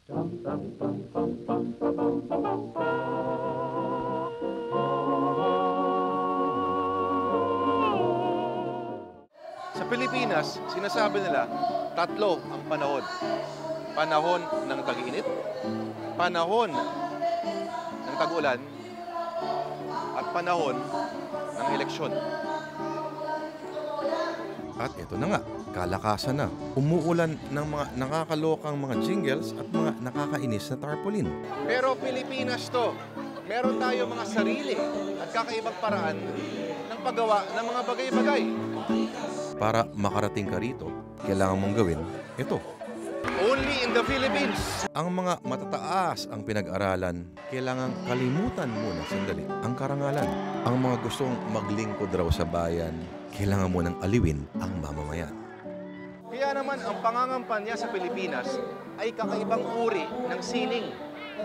Sa Pilipinas, sinasabi nila, tatlo ang panahon. Panahon ng tag-init, panahon ng tag-ulan, at panahon ng eleksyon. At ito na nga, kalakasan na. Umuulan ng mga nakakalokang mga jingles at mga nakakainis na tarpaulin. Pero Pilipinas to. Meron tayo mga sarili at kakaibang paraan ng paggawa ng mga bagay-bagay. Para makarating ka rito, kailangan mong gawin ito. Only in the Philippines. Ang mga matataas ang pinag-aralan, kailangan kalimutan muna sandali ang karangalan. Ang mga gustong maglingkod raw sa bayan, kailangan mo nang aliwin ang mamamayan. Kaya naman ang pangangampanya sa Pilipinas ay kakaibang uri ng sining.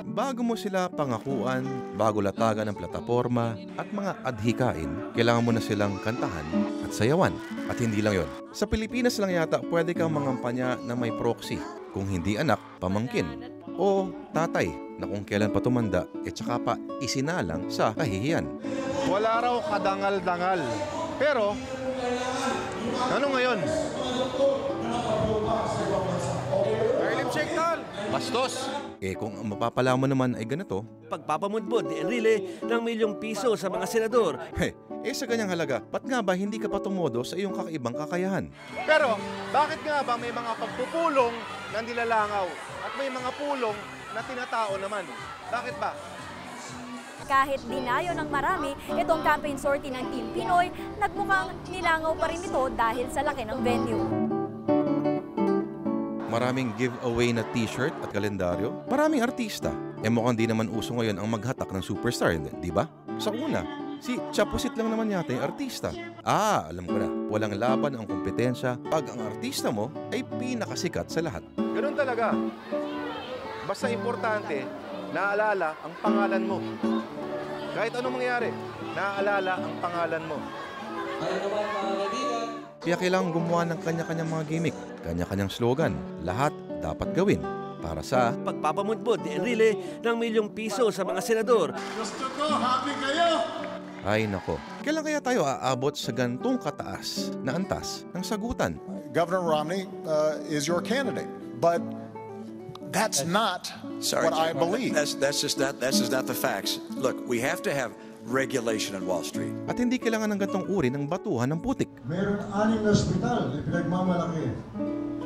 Bago mo sila pangakuan, bago latagan ng plataporma at mga adhikain, kailangan mo na silang kantahan at sayawan. At hindi lang yon. Sa Pilipinas lang yata pwede kang mangampanya na may proxy. Kung hindi anak, pamangkin. O tatay na kung kailan pa tumanda, tsaka pa isinalang sa kahihiyan. Wala raw kadangal-dangal. Pero, ano ngayon? Bastos! Kung ang mapapala mo naman ay ganito, pagpapamudbod ni Enrile ng ₱1,000,000 sa mga senador. Sa ganyang halaga, ba't nga ba hindi ka pa tumodo sa iyong kakaibang kakayahan? Pero, bakit nga ba may mga pagpupulong na nilalangaw at may mga pulong na tinatao naman? Bakit ba? Kahit dinayo ng marami, itong campaign sortie ng Team Pinoy, nagmukhang nilangaw pa rin ito dahil sa laki ng venue. Maraming giveaway na t-shirt at kalendaryo. Maraming artista. Mukhang di naman uso ngayon ang maghatak ng superstar, di ba? Sa una, si Chapusit lang naman yata yung artista. Alam ko na. Walang laban ang kompetensya pag ang artista mo ay pinakasikat sa lahat. Ganun talaga. Basta importante, naaalala ang pangalan mo. Kahit anong mangyari, naaalala ang pangalan mo. Kaya kailangan gumawa ng kanya-kanyang mga gimmick, kanya-kanyang slogan. Lahat dapat gawin para sa pagpapamudbod ni Enrile ng ₱1,000,000 sa mga senador. Gusto ko, happy kayo! Ay nako, kailan kaya tayo aabot sa gantong kataas na antas ng sagutan? Governor Romney is your candidate, but that's not what I believe. That's just not the facts. Look, we have to have regulation on Wall Street. At hindi kailangan ng gantong uri ng batuhan ng putik. Meron 6 na ospital na pinagmamalaki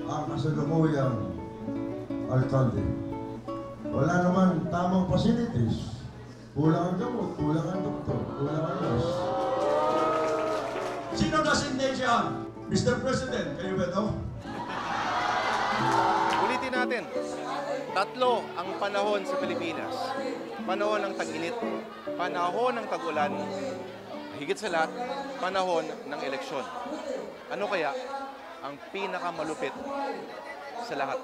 ang kasalukuyang alkalde. Wala naman tamang facilities. Kulang ang gamot, kulang ang doktor, kulang ang nurse. Sino designation? Mr. President, kayo ba ito? Ulitin natin. Tatlo ang panahon sa Pilipinas. Panahon ng tag-init, panahon ng tag-ulan, higit sa lahat, panahon ng eleksyon. Ano kaya ang pinakamalupit sa lahat?